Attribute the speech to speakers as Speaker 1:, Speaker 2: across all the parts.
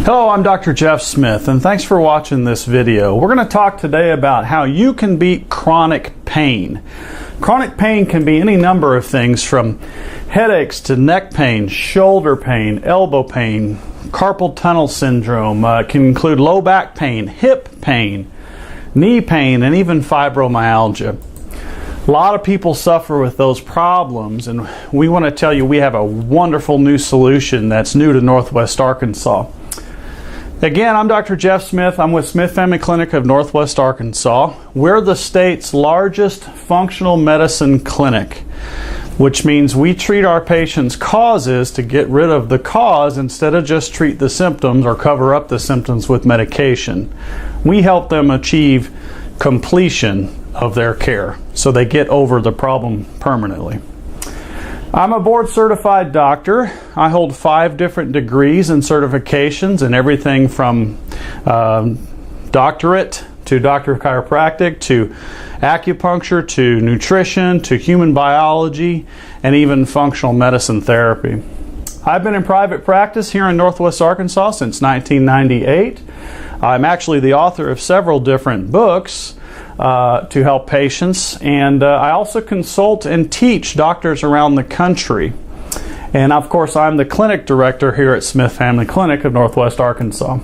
Speaker 1: Hello, I'm Dr. Jeff Smith, and thanks for watching this video. We're going to talk today about how you can beat chronic pain. Chronic pain can be any number of things, from headaches to neck pain, shoulder pain, elbow pain, carpal tunnel syndrome. It can include low back pain, hip pain, knee pain, and even fibromyalgia. A lot of people suffer with those problems, and we want to tell you we have a wonderful new solution that's new to Northwest Arkansas. Again, I'm Dr. Jeff Smith. I'm with Smith Family Clinic of Northwest Arkansas. We're the state's largest functional medicine clinic, which means we treat our patients' causes to get rid of the cause instead of just treat the symptoms or cover up the symptoms with medication. We help them achieve completion of their care so they get over the problem permanently. I'm a board certified doctor. I hold 5 different degrees and certifications in everything from doctorate to doctor of chiropractic to acupuncture to nutrition to human biology and even functional medicine therapy. I've been in private practice here in Northwest Arkansas since 1998. I'm actually the author of several different books to help patients, and I also consult and teach doctors around the country. And of course, I'm the clinic director here at Smith Family Clinic of Northwest Arkansas.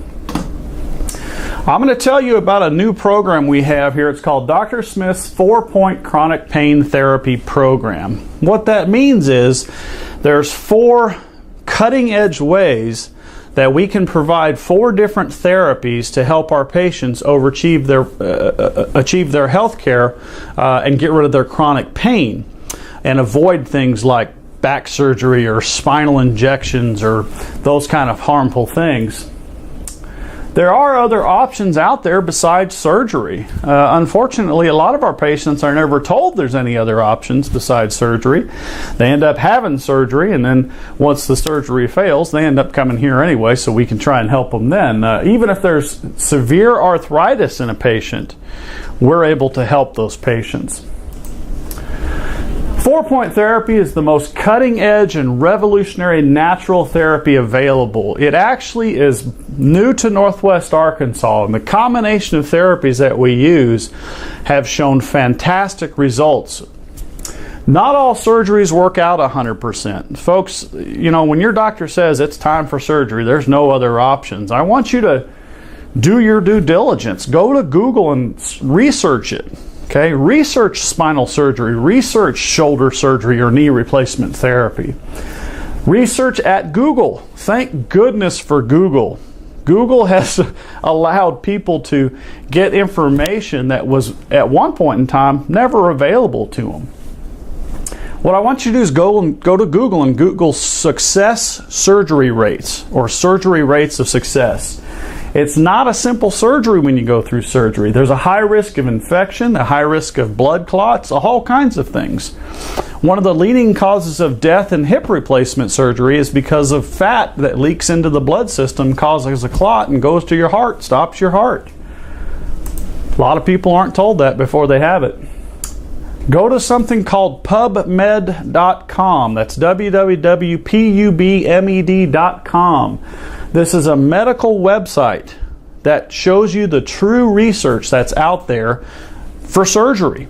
Speaker 1: I'm going to tell you about a new program we have here. It's called Dr. Smith's 4-Point Chronic Pain Therapy Program. What that means is there's 4 cutting-edge ways that we can provide 4 different therapies to help our patients achieve their health care and get rid of their chronic pain and avoid things like back surgery or spinal injections or those kind of harmful things. There are other options out there besides surgery. Unfortunately, a lot of our patients are never told there's any other options besides surgery. They end up having surgery, and then once the surgery fails, they end up coming here anyway, so we can try and help them then. Even if there's severe arthritis in a patient, we're able to help those patients. 4-point therapy is the most cutting-edge and revolutionary natural therapy available. It actually is new to Northwest Arkansas, and the combination of therapies that we use have shown fantastic results. Not all surgeries work out 100%. Folks, you know, when your doctor says it's time for surgery, there's no other options. I want you to do your due diligence. Go to Google and research it. Okay, research spinal surgery, research shoulder surgery or knee replacement therapy. Research at Google. Thank goodness for Google. Google has allowed people to get information that was at one point in time never available to them. What I want you to do is go to Google and Google success surgery rates or surgery rates of success. It's not a simple surgery when you go through surgery. There's a high risk of infection, a high risk of blood clots, all kinds of things. One of the leading causes of death in hip replacement surgery is because of fat that leaks into the blood system, causes a clot, and goes to your heart, stops your heart. A lot of people aren't told that before they have it. Go to something called PubMed.com. That's www.pubmed.com. This is a medical website that shows you the true research that's out there for surgery.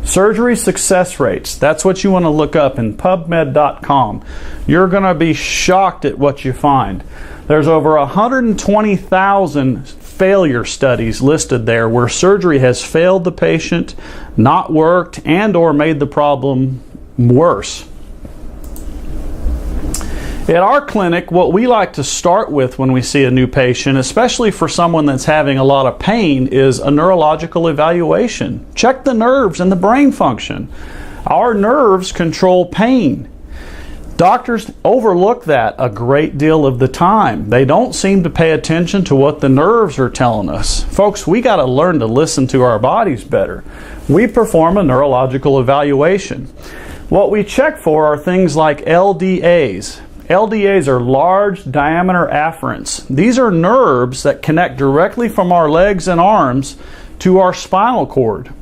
Speaker 1: Surgery success rates. That's what you want to look up in PubMed.com. You're going to be shocked at what you find. There's over 120,000 failure studies listed there where surgery has failed the patient, not worked, and or made the problem worse. At our clinic, what we like to start with when we see a new patient, especially for someone that's having a lot of pain, is a neurological evaluation. Check the nerves and the brain function. Our nerves control pain. Doctors overlook that a great deal of the time. They don't seem to pay attention to what the nerves are telling us. Folks, we got to learn to listen to our bodies better. We perform a neurological evaluation. What we check for are things like LDAs. LDAs are large diameter afferents. These are nerves that connect directly from our legs and arms to our spinal cord.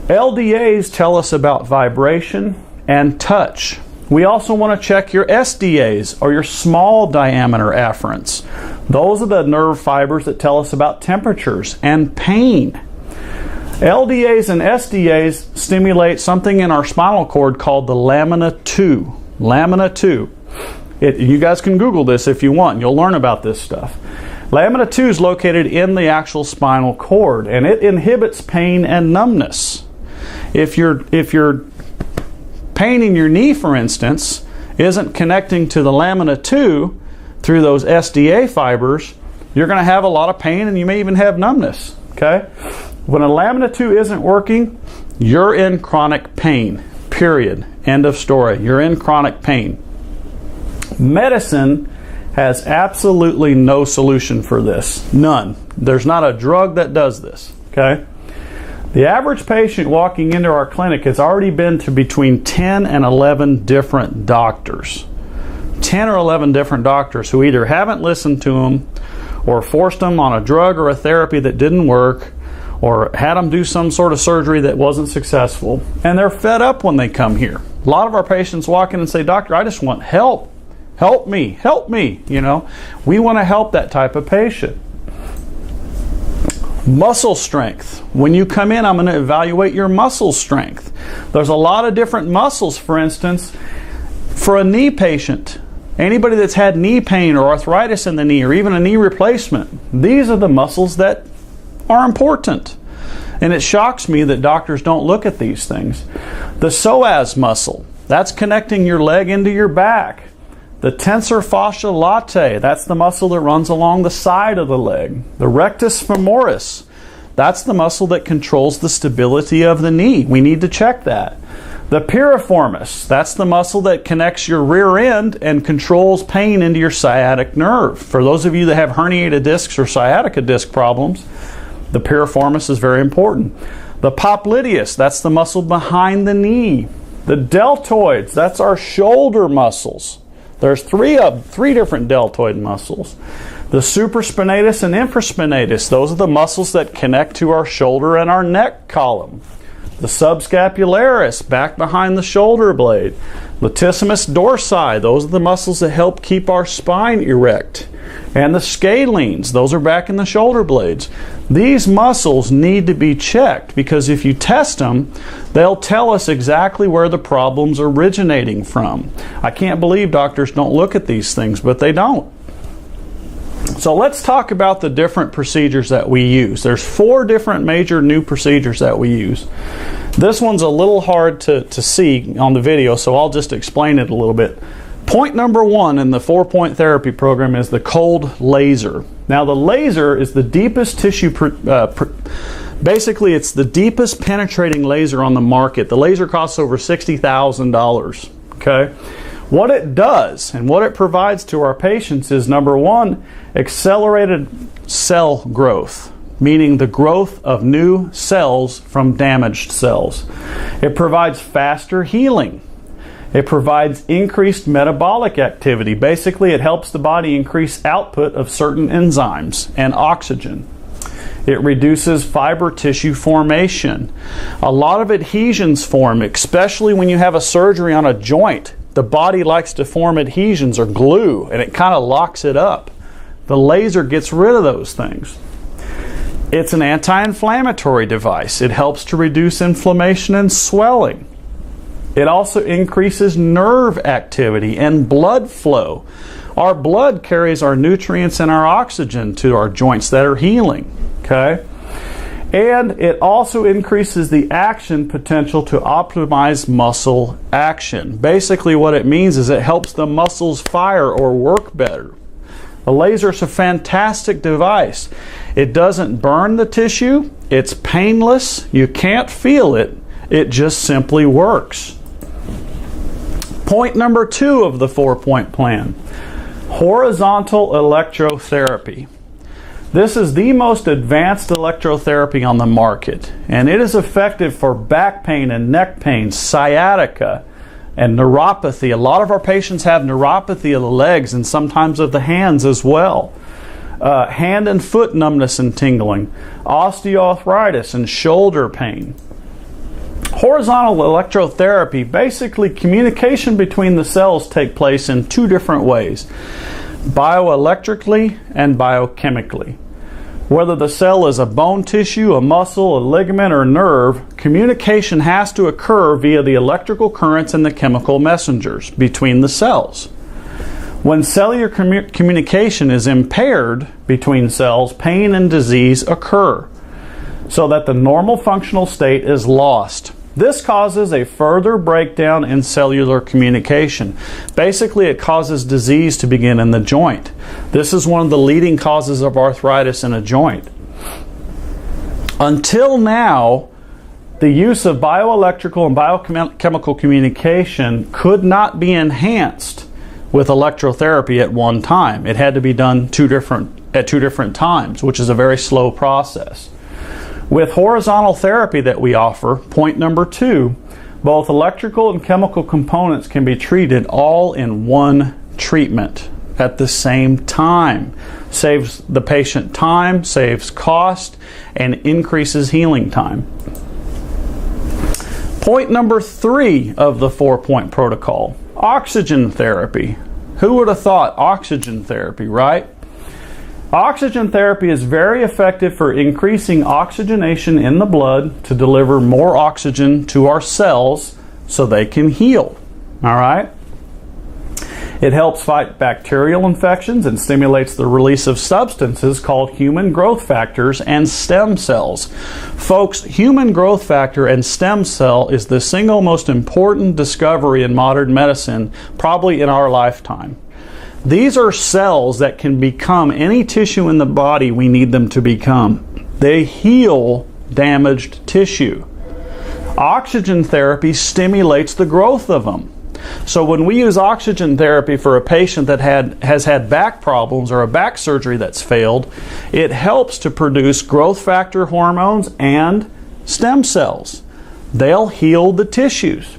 Speaker 1: LDAs tell us about vibration and touch. We also want to check your SDAs, or your small diameter afferents. Those are the nerve fibers that tell us about temperatures and pain. LDAs and SDAs stimulate something in our spinal cord called the lamina 2. Lamina 2. You guys can Google this if you want. You'll learn about this stuff. Lamina 2 is located in the actual spinal cord, and it inhibits pain and numbness. If your pain in your knee, for instance, isn't connecting to the lamina 2 through those SDA fibers, you're going to have a lot of pain, and you may even have numbness. Okay? When a lamina 2 isn't working, you're in chronic pain. Period. End of story. You're in chronic pain. Medicine has absolutely no solution for this. None. There's not a drug that does this. Okay? The average patient walking into our clinic has already been to between 10 and 11 different doctors. 10 or 11 different doctors who either haven't listened to them, or forced them on a drug or a therapy that didn't work, or had them do some sort of surgery that wasn't successful. And they're fed up when they come here. A lot of our patients walk in and say, "Doctor, I just want help. Help me, help me." You know, we want to help that type of patient. Muscle strength. When you come in, I'm going to evaluate your muscle strength. There's a lot of different muscles. For instance, for a knee patient, anybody that's had knee pain or arthritis in the knee, or even a knee replacement, these are the muscles that are important. And it shocks me that doctors don't look at these things. The psoas muscle, that's connecting your leg into your back. The tensor fascia latae, that's the muscle that runs along the side of the leg. The rectus femoris, that's the muscle that controls the stability of the knee. We need to check that. The piriformis, that's the muscle that connects your rear end and controls pain into your sciatic nerve. For those of you that have herniated discs or sciatica disc problems, the piriformis is very important. The popliteus, that's the muscle behind the knee. The deltoids, that's our shoulder muscles. There's three different deltoid muscles. The supraspinatus and infraspinatus, those are the muscles that connect to our shoulder and our neck column. The subscapularis, back behind the shoulder blade. Latissimus dorsi, those are the muscles that help keep our spine erect. And the scalenes, those are back in the shoulder blades. These muscles need to be checked, because if you test them, they'll tell us exactly where the problem's originating from. I can't believe doctors don't look at these things, but they don't. So let's talk about the different procedures that we use. There's 4 different major new procedures that we use. This one's a little hard to see on the video, so I'll just explain it a little bit. Point number 1 in the 4-point therapy program is the cold laser. Now the laser is the deepest tissue, basically it's the deepest penetrating laser on the market. The laser costs over $60,000. Okay? What it does and what it provides to our patients is, number 1, accelerated cell growth, meaning the growth of new cells from damaged cells. It provides faster healing. It provides increased metabolic activity. Basically, it helps the body increase output of certain enzymes and oxygen. It reduces fiber tissue formation. A lot of adhesions form, especially when you have a surgery on a joint. The body likes to form adhesions or glue, and it kind of locks it up. The laser gets rid of those things. It's an anti-inflammatory device. It helps to reduce inflammation and swelling. It also increases nerve activity and blood flow. Our blood carries our nutrients and our oxygen to our joints that are healing. Okay? And it also increases the action potential to optimize muscle action. Basically what it means is it helps the muscles fire or work better. The laser is a fantastic device. It doesn't burn the tissue. It's painless. You can't feel it. It just simply works. Point number 2 of the 4-point plan: horizontal electrotherapy. This is the most advanced electrotherapy on the market, and it is effective for back pain and neck pain, sciatica, and neuropathy. A lot of our patients have neuropathy of the legs and sometimes of the hands as well. Hand and foot numbness and tingling, osteoarthritis and shoulder pain. Horizontal electrotherapy, basically communication between the cells take place in two different ways, bioelectrically and biochemically. Whether the cell is a bone tissue, a muscle, a ligament, or nerve, communication has to occur via the electrical currents and the chemical messengers between the cells. When cellular communication is impaired between cells, pain and disease occur, so that the normal functional state is lost. This causes a further breakdown in cellular communication. Basically, it causes disease to begin in the joint. This is one of the leading causes of arthritis in a joint. Until now, the use of bioelectrical and biochemical communication could not be enhanced with electrotherapy at one time. It had to be done at two different times, which is a very slow process. With horizontal therapy that we offer, point number 2, both electrical and chemical components can be treated all in one treatment at the same time. Saves the patient time, saves cost, and increases healing time. Point number 3 of the 4-point protocol, oxygen therapy. Who would have thought oxygen therapy, right? Oxygen therapy is very effective for increasing oxygenation in the blood to deliver more oxygen to our cells so they can heal. All right? It helps fight bacterial infections and stimulates the release of substances called human growth factors and stem cells. Folks, human growth factor and stem cell is the single most important discovery in modern medicine, probably in our lifetime. These are cells that can become any tissue in the body we need them to become. They heal damaged tissue. Oxygen therapy stimulates the growth of them. So when we use oxygen therapy for a patient that has had back problems or a back surgery that's failed, it helps to produce growth factor hormones and stem cells. They'll heal the tissues.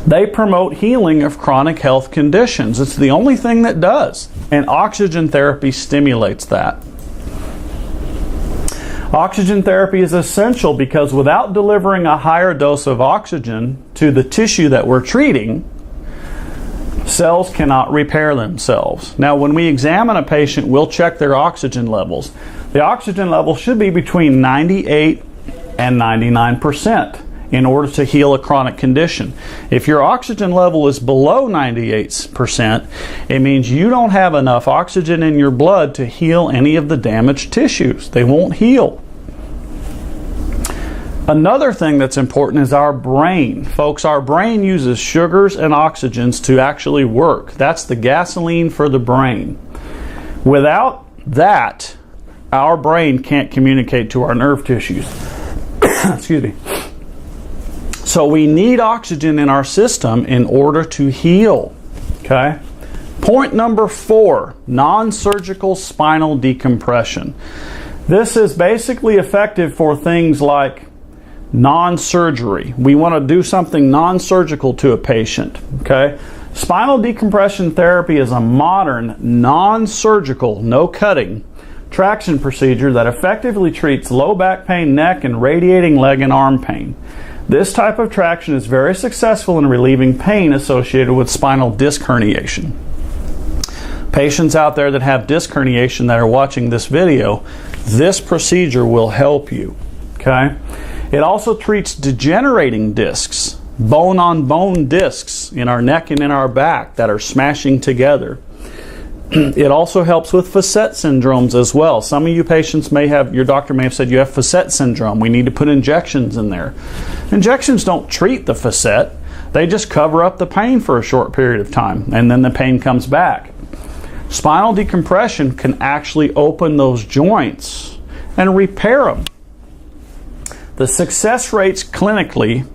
Speaker 1: They promote healing of chronic health conditions. It's the only thing that does, and oxygen therapy stimulates that. Oxygen therapy is essential because without delivering a higher dose of oxygen to the tissue that we're treating, cells cannot repair themselves. Now, when we examine a patient, we'll check their oxygen levels. The oxygen level should be between 98 and 99%. In order to heal a chronic condition. If your oxygen level is below 98%, it means you don't have enough oxygen in your blood to heal any of the damaged tissues. They won't heal. Another thing that's important is our brain. Folks, our brain uses sugars and oxygens to actually work. That's the gasoline for the brain. Without that, our brain can't communicate to our nerve tissues. Excuse me. So we need oxygen in our system in order to heal. Okay? Point number 4, non-surgical spinal decompression. This is basically effective for things like non-surgery. We want to do something non-surgical to a patient. Okay? Spinal decompression therapy is a modern, non-surgical, no cutting, traction procedure that effectively treats low back pain, neck, and radiating leg and arm pain. This type of traction is very successful in relieving pain associated with spinal disc herniation. Patients out there that have disc herniation that are watching this video, this procedure will help you. Okay? It also treats degenerating discs, bone-on-bone discs in our neck and in our back that are smashing together. It also helps with facet syndromes as well. Some of you patients may have, your doctor may have said you have facet syndrome. We need to put injections in there. Injections don't treat the facet. They just cover up the pain for a short period of time, and then the pain comes back. Spinal decompression can actually open those joints and repair them. The success rates clinically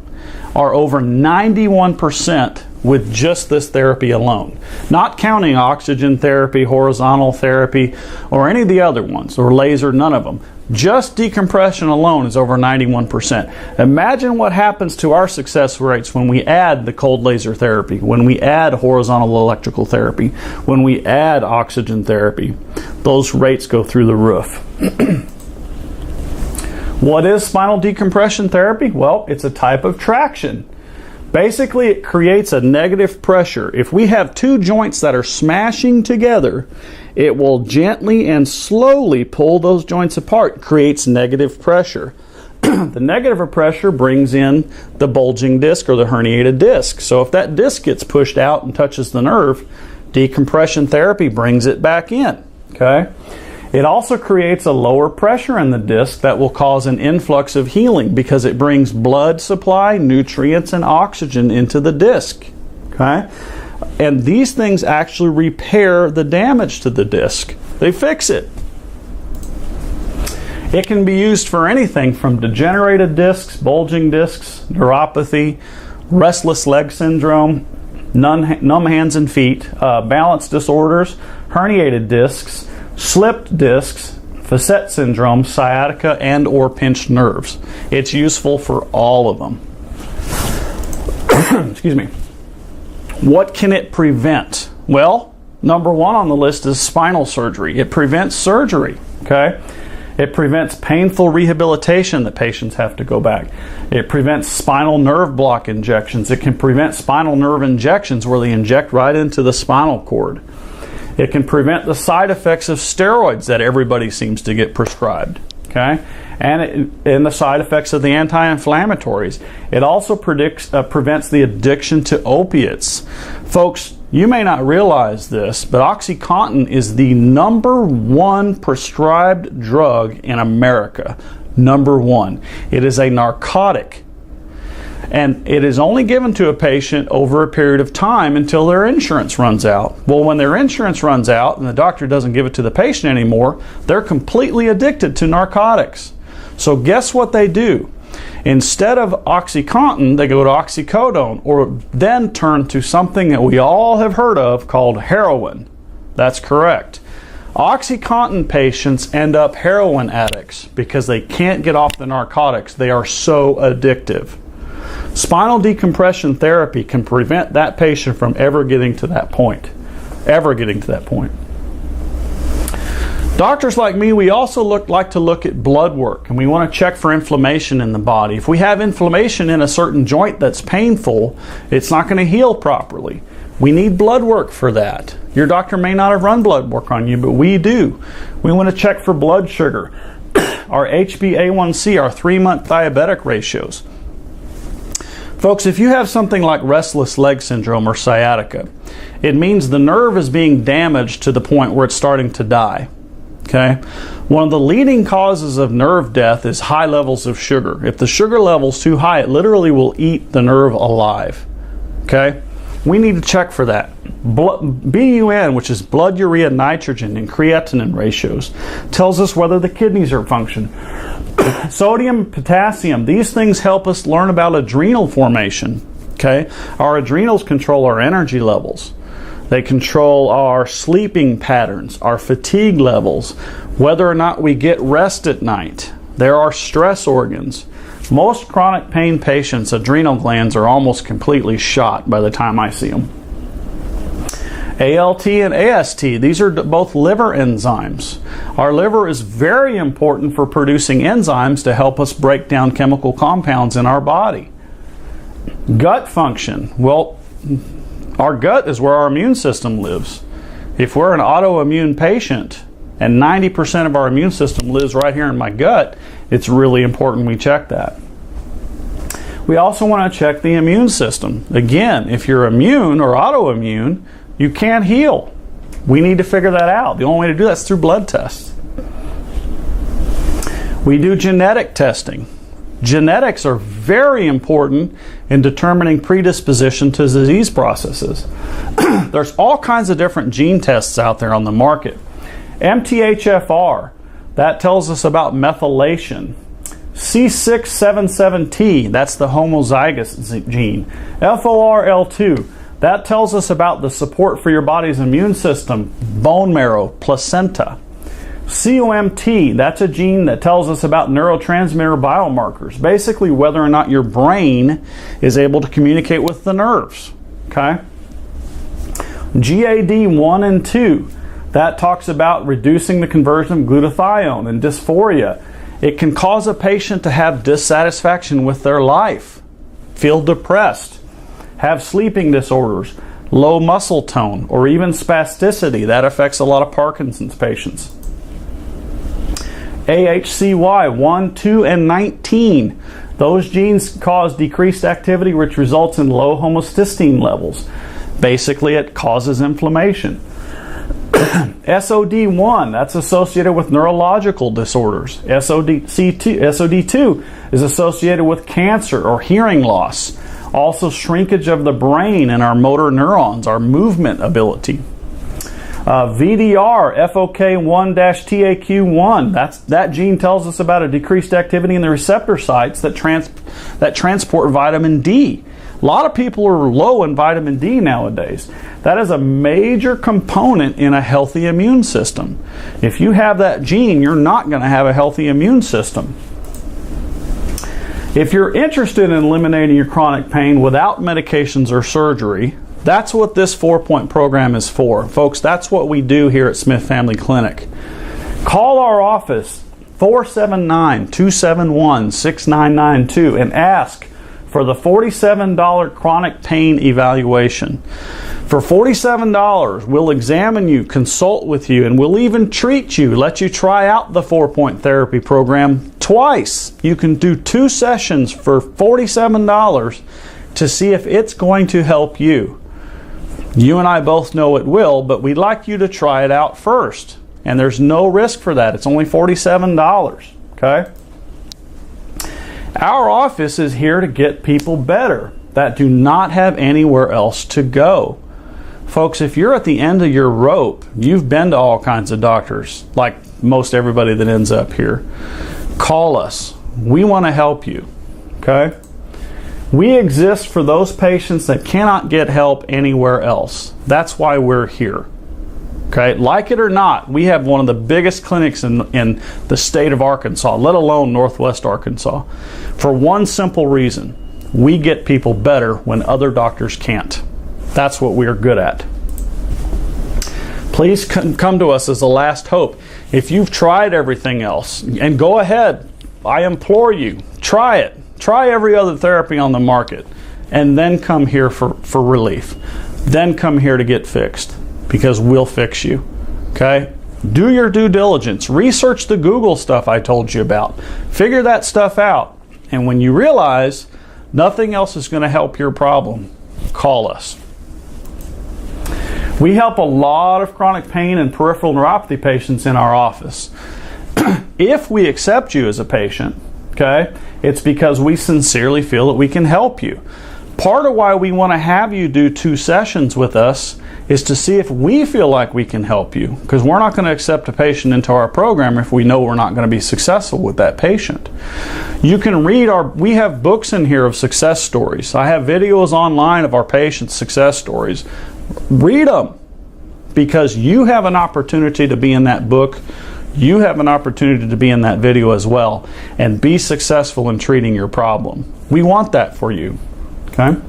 Speaker 1: are over 91% with just this therapy alone. Not counting oxygen therapy, horizontal therapy, or any of the other ones, or laser, none of them. Just decompression alone is over 91%. Imagine what happens to our success rates when we add the cold laser therapy, when we add horizontal electrical therapy, when we add oxygen therapy. Those rates go through the roof. What is spinal decompression therapy? Well, it's a type of traction. Basically, it creates a negative pressure. If we have two joints that are smashing together, it will gently and slowly pull those joints apart, creates negative pressure. The negative pressure brings in the bulging disc or the herniated disc. So if that disc gets pushed out and touches the nerve, decompression therapy brings it back in. Okay? It also creates a lower pressure in the disc that will cause an influx of healing because it brings blood supply, nutrients, and oxygen into the disc. Okay? And these things actually repair the damage to the disc. They fix it. It can be used for anything from degenerated discs, bulging discs, neuropathy, restless leg syndrome, numb hands and feet, balance disorders, herniated discs, slipped discs, facet syndrome, sciatica, and or pinched nerves. It's useful for all of them. Excuse me. What can it prevent? Well, number one on the list is spinal surgery. It prevents surgery, okay? It prevents painful rehabilitation that patients have to go back. It prevents spinal nerve block injections. It can prevent spinal nerve injections where they inject right into the spinal cord. It can prevent the side effects of steroids that everybody seems to get prescribed. Okay? And the side effects of the anti-inflammatories. It also prevents the addiction to opiates. Folks, you may not realize this, but OxyContin is the #1 prescribed drug in America. #1. It is a narcotic. And it is only given to a patient over a period of time until their insurance runs out. Well, when their insurance runs out and the doctor doesn't give it to the patient anymore, they're completely addicted to narcotics. So guess what they do? Instead of OxyContin, they go to oxycodone or then turn to something that we all have heard of called heroin. That's correct. OxyContin patients end up heroin addicts because they can't get off the narcotics. They are so addictive. Spinal decompression therapy can prevent that patient from ever getting to that point. Doctors like me, we also like to look at blood work, and we want to check for inflammation in the body. If we have inflammation in a certain joint that's painful, it's not going to heal properly. We need blood work for that. Your doctor may not have run blood work on you, but we do. We want to check for blood sugar, our HbA1c, our 3-month diabetic ratios. Folks, if you have something like restless leg syndrome or sciatica, it means the nerve is being damaged to the point where it's starting to die. Okay? One of the leading causes of nerve death is high levels of sugar. If the sugar level's too high, it literally will eat the nerve alive. Okay? We need to check for that. BUN, which is blood urea nitrogen and creatinine ratios, tells us whether the kidneys are functioning. Sodium, potassium, these things help us learn about adrenal formation. Okay? Our adrenals control our energy levels. They control our sleeping patterns, our fatigue levels, whether or not we get rest at night. There are stress organs. Most chronic pain patients' adrenal glands are almost completely shot by the time I see them. ALT and AST, these are both liver enzymes. Our liver is very important for producing enzymes to help us break down chemical compounds in our body. Gut function, well, our gut is where our immune system lives. If we're an autoimmune patient and 90% of our immune system lives right here in my gut, it's really important we check that. We also want to check the immune system. Again, if you're immune or autoimmune, you can't heal. We need to figure that out. The only way to do that is through blood tests. We do genetic testing. Genetics are very important in determining predisposition to disease processes. There's all kinds of different gene tests out there on the market. MTHFR, that tells us about methylation. C677T, that's the homozygous gene. FORL2, that tells us about the support for your body's immune system, bone marrow, placenta. COMT, that's a gene that tells us about neurotransmitter biomarkers, basically whether or not your brain is able to communicate with the nerves. Okay? GAD1 and 2, that talks about reducing the conversion of glutathione and dysphoria It can cause a patient to have dissatisfaction with their life, feel depressed, have sleeping disorders, low muscle tone, or even spasticity. That affects a lot of Parkinson's patients. AHCY 1, 2, and 19. Those genes cause decreased activity, which results in low homocysteine levels. Basically, it causes inflammation. SOD1, that's associated with neurological disorders. SOD2 is associated with cancer or hearing loss. Also, shrinkage of the brain and our motor neurons, our movement ability. VDR, FOK1-TAQ1, that gene tells us about a decreased activity in the receptor sites that transport vitamin D. A lot of people are low in vitamin D nowadays. That is a major component in a healthy immune system. If you have that gene, you're not going to have a healthy immune system. If you're interested in eliminating your chronic pain without medications or surgery, that's what this 4-point program is for. Folks, that's what we do here at Smith Family Clinic. Call our office, 479-271-6992, and ask for the $47 chronic pain evaluation. For $47, we'll examine you, consult with you, and we'll even treat you, let you try out the 4-point therapy program twice. You can do 2 sessions for $47 to see if it's going to help you. You and I both know it will, but we'd like you to try it out first. And there's no risk for that. It's only $47, okay? Our office is here to get people better that do not have anywhere else to go. Folks, if you're at the end of your rope, you've been to all kinds of doctors, like most everybody that ends up here. Call us. We want to help you, okay? We exist for those patients that cannot get help anywhere else. That's why we're here. Okay, like it or not, we have one of the biggest clinics in the state of Arkansas, let alone Northwest Arkansas, for one simple reason. We get people better when other doctors can't. That's what we're good at. Please come to us as a last hope. If you've tried everything else, and go ahead, I implore you, try it. Try every other therapy on the market, and then come here for relief. Then come here to get fixed, because we'll fix you, okay? Do your due diligence. Research the Google stuff I told you about. Figure that stuff out. And when you realize nothing else is going to help your problem, call us. We help a lot of chronic pain and peripheral neuropathy patients in our office. If we accept you as a patient, okay, it's because we sincerely feel that we can help you. Part of why we want to have you do 2 sessions with us is to see if we feel like we can help you, because we're not going to accept a patient into our program if we know we're not going to be successful with that patient. You can read we have books in here of success stories. I have videos online of our patients' success stories. Read them, because you have an opportunity to be in that book. You have an opportunity to be in that video as well and be successful in treating your problem. We want that for you, okay?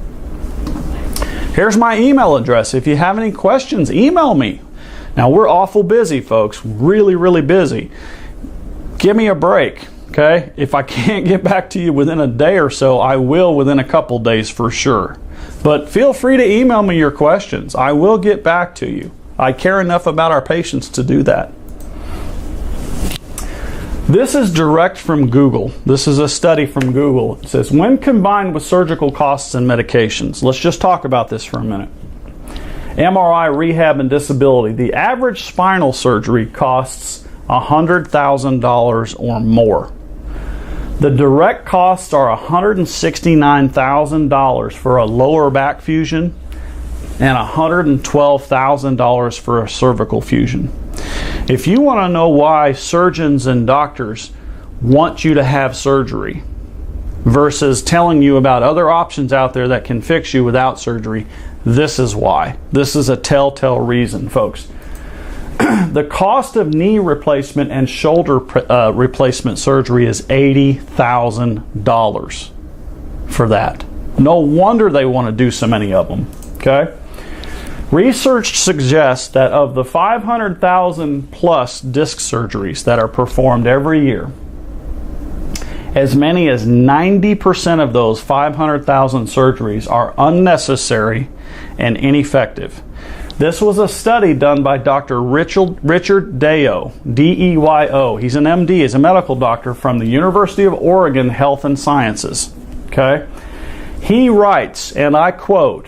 Speaker 1: Here's my email address. If you have any questions, email me. Now, we're awful busy, folks, really, really busy. Give me a break, okay? If I can't get back to you within a day or so, I will within a couple days for sure. But feel free to email me your questions. I will get back to you. I care enough about our patients to do that. This is direct from Google. This is a study from Google. It says, when combined with surgical costs and medications, let's just talk about this for a minute. MRI, rehab, and disability. The average spinal surgery costs $100,000 or more. The direct costs are $169,000 for a lower back fusion and $112,000 for a cervical fusion. If you want to know why surgeons and doctors want you to have surgery versus telling you about other options out there that can fix you without surgery, this is why. This is a telltale reason, folks. The cost of knee replacement and shoulder replacement surgery is $80,000 for that. No wonder they want to do so many of them, okay? Research suggests that of the 500,000 plus disc surgeries that are performed every year, As many as 90% of those 500,000 surgeries are unnecessary and ineffective. This was a study done by Dr. Richard Deyo, D-E-Y-O. He's an MD, he's a medical doctor from the University of Oregon Health and Sciences. Okay? He writes, and I quote,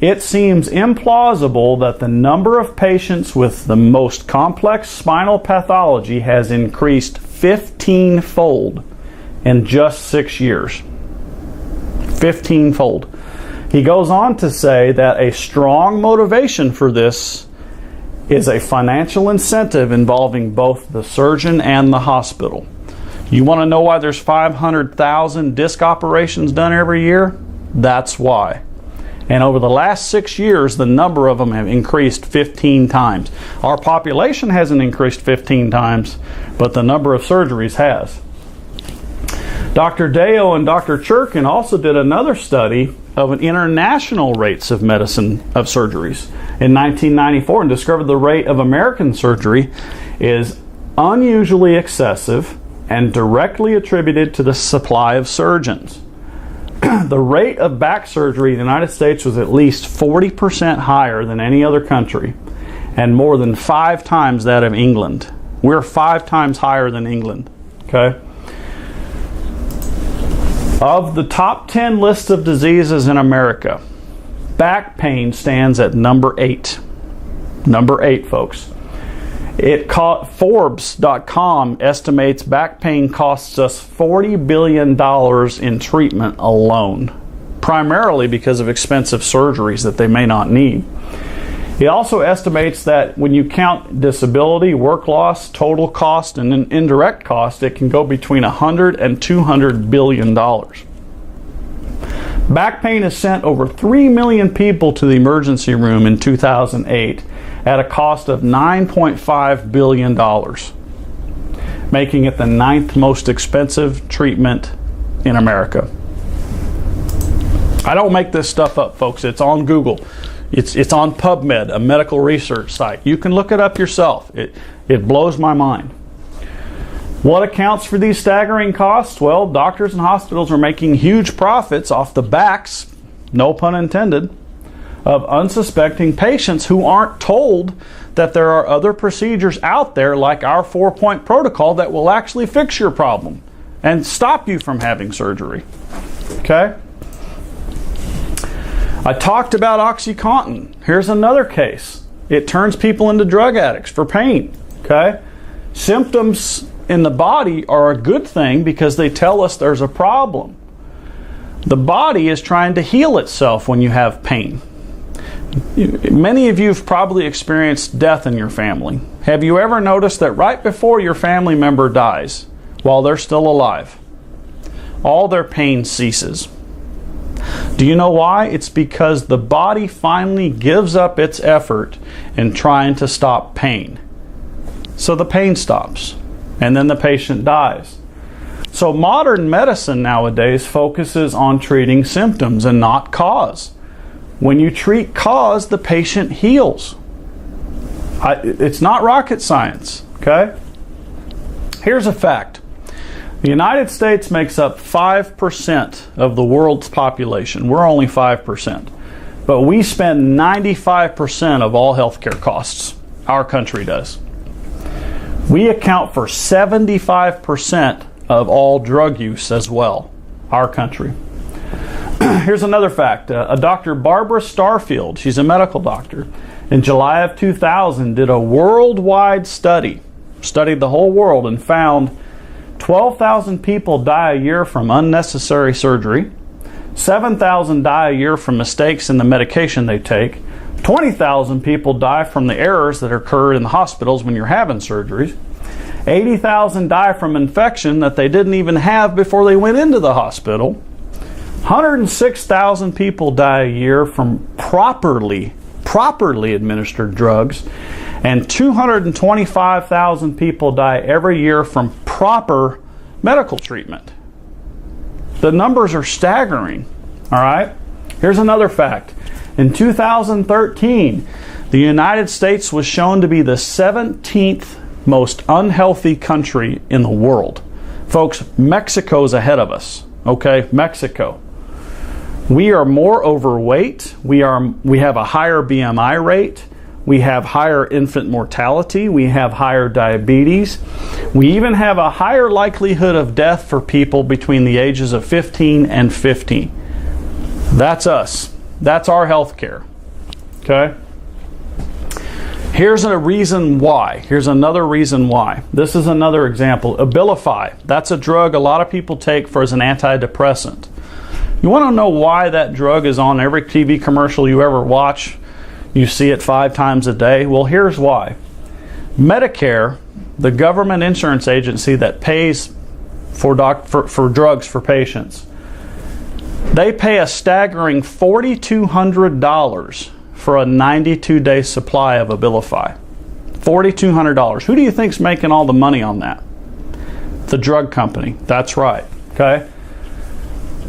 Speaker 1: "It seems implausible that the number of patients with the most complex spinal pathology has increased 15-fold in just 6 years." 15-fold. He goes on to say that a strong motivation for this is a financial incentive involving both the surgeon and the hospital. You want to know why there's 500,000 disc operations done every year? That's why. And over the last 6 years, the number of them have increased 15 times. Our population hasn't increased 15 times, but the number of surgeries has. Dr. Deyo and Dr. Churkin also did another study of an international rates of medicine of surgeries in 1994 and discovered the rate of American surgery is unusually excessive and directly attributed to the supply of surgeons. The rate of back surgery in the United States was at least 40% higher than any other country and more than 5 times that of England. We're 5 times higher than England. Okay? Of the top 10 lists of diseases in America, back pain stands at number 8. Number 8, folks. Forbes.com estimates back pain costs us $40 billion in treatment alone, primarily because of expensive surgeries that they may not need. It also estimates that when you count disability, work loss, total cost, and indirect cost, it can go between $100 and $200 billion. Back pain has sent over 3 million people to the emergency room in 2008 at a cost of $9.5 billion, making it the 9th most expensive treatment in America. I don't make this stuff up, folks. It's on Google. It's on PubMed, a medical research site. You can look it up yourself. It blows my mind. What accounts for these staggering costs? Well, doctors and hospitals are making huge profits off the backs, no pun intended, of unsuspecting patients who aren't told that there are other procedures out there like our 4-point protocol that will actually fix your problem and stop you from having surgery. Okay? I talked about OxyContin. Here's another case. It turns people into drug addicts for pain. Okay? Symptoms in the body are a good thing because they tell us there's a problem. The body is trying to heal itself when you have pain. Many of you have probably experienced death in your family. Have you ever noticed that right before your family member dies, while they're still alive, all their pain ceases? Do you know why? It's because the body finally gives up its effort in trying to stop pain. So the pain stops, and then the patient dies. So modern medicine nowadays focuses on treating symptoms and not cause. When you treat cause, the patient heals. It's not rocket science, okay? Here's a fact. The United States makes up 5% of the world's population. We're only 5%. But we spend 95% of all healthcare costs. Our country does. We account for 75% of all drug use as well. Our country. Here's another fact. A Dr. Barbara Starfield, she's a medical doctor, in July of 2000 did a worldwide studied the whole world and found 12,000 people die a year from unnecessary surgery, 7,000 die a year from mistakes in the medication they take, 20,000 people die from the errors that occur in the hospitals when you're having surgeries, 80,000 die from infection that they didn't even have before they went into the hospital, 106,000 people die a year from properly administered drugs, and 225,000 people die every year from proper medical treatment. The numbers are staggering. All right? Here's another fact. In 2013, the United States was shown to be the 17th most unhealthy country in the world. Folks, Mexico's ahead of us, okay? Mexico. We are more overweight. We have a higher BMI rate. We have higher infant mortality. We have higher diabetes. We even have a higher likelihood of death for people between the ages of 15 and 50. That's us. That's our health care. Okay? Here's a reason why. Here's another reason why. This is another example. Abilify. That's a drug a lot of people take as an antidepressant. You want to know why that drug is on every TV commercial you ever watch? You see it 5 times a day? Well, here's why. Medicare, the government insurance agency that pays for drugs for patients, they pay a staggering $4,200 for a 92-day supply of Abilify. $4,200. Who do you think's making all the money on that? The drug company. That's right. Okay?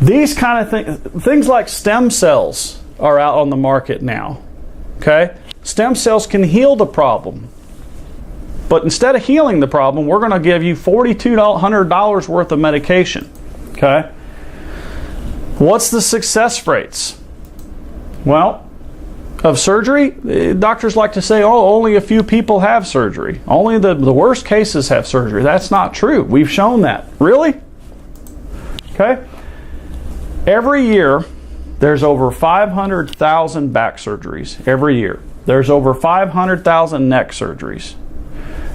Speaker 1: These kind of things like stem cells are out on the market now. Okay? Stem cells can heal the problem. But instead of healing the problem, we're going to give you $4,200 worth of medication. Okay? What's the success rates? Well, of surgery, doctors like to say, oh, only a few people have surgery. Only the worst cases have surgery. That's not true. We've shown that. Really? Okay? Every year, there's over 500,000 back surgeries. Every year. There's over 500,000 neck surgeries.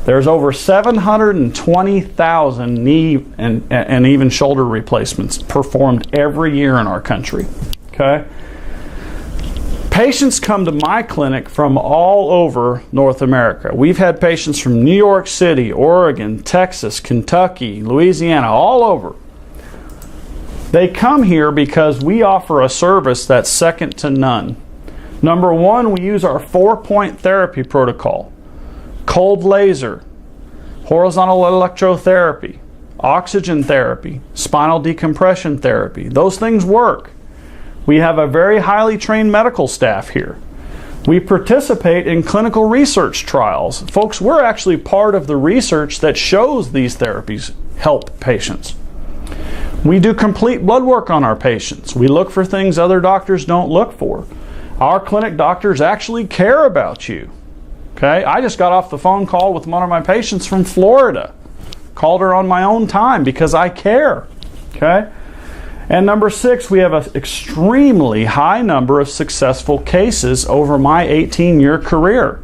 Speaker 1: There's over 720,000 knee and even shoulder replacements performed every year in our country. Okay? Patients come to my clinic from all over North America. We've had patients from New York City, Oregon, Texas, Kentucky, Louisiana, all over. They come here because we offer a service that's second to none. Number one, we use our 4-point therapy protocol. Cold laser, horizontal electrotherapy, oxygen therapy, spinal decompression therapy. Those things work. We have a very highly trained medical staff here. We participate in clinical research trials. Folks, we're actually part of the research that shows these therapies help patients. We do complete blood work on our patients. We look for things other doctors don't look for. Our clinic doctors actually care about you. Okay? I just got off the phone call with one of my patients from Florida. Called her on my own time because I care. Okay? And number 6, we have an extremely high number of successful cases over my 18-year career.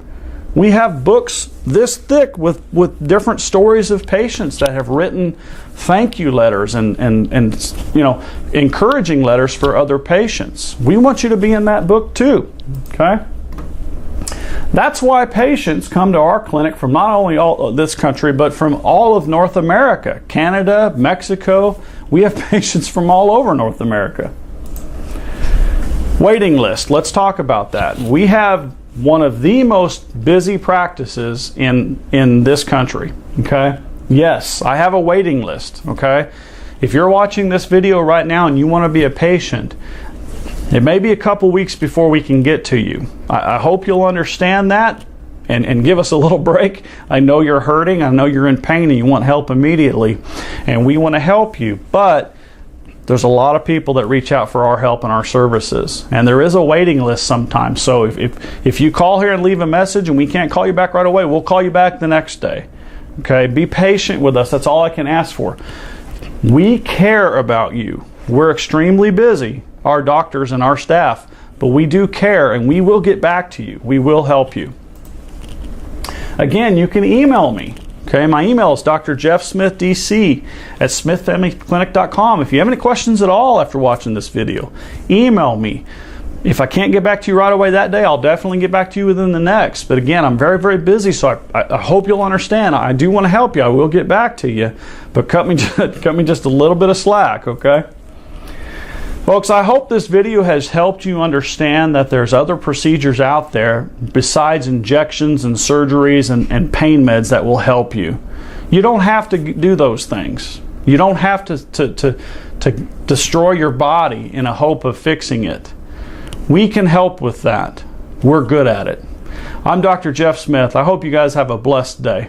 Speaker 1: We have books this thick with different stories of patients that have written thank you letters and encouraging letters for other patients. We want you to be in that book too. Okay? That's why patients come to our clinic from not only all this country, but from all of North America, Canada, Mexico. We have patients from all over North America. Waiting list. Let's talk about that. We have one of the most busy practices in this country. Okay? Yes, I have a waiting list. Okay? If you're watching this video right now and you want to be a patient, it may be a couple weeks before we can get to you. I hope you'll understand that and give us a little break. I know you're hurting. I know you're in pain and you want help immediately. And we want to help you. But there's a lot of people that reach out for our help and our services. And there is a waiting list sometimes. So if you call here and leave a message and we can't call you back right away, we'll call you back the next day. Okay? Be patient with us. That's all I can ask for. We care about you. We're extremely busy, our doctors and our staff, but we do care and we will get back to you. We will help you. Again, you can email me. Okay, my email is drjeffsmithdc@smithfamilyclinic.com. If you have any questions at all after watching this video, email me. If I can't get back to you right away that day, I'll definitely get back to you within the next. But again, I'm very, very busy, so I hope you'll understand. I do want to help you. I will get back to you, but cut me just a little bit of slack, okay? Folks, I hope this video has helped you understand that there's other procedures out there besides injections and surgeries and pain meds that will help you. You don't have to do those things. You don't have to destroy your body in a hope of fixing it. We can help with that. We're good at it. I'm Dr. Jeff Smith. I hope you guys have a blessed day.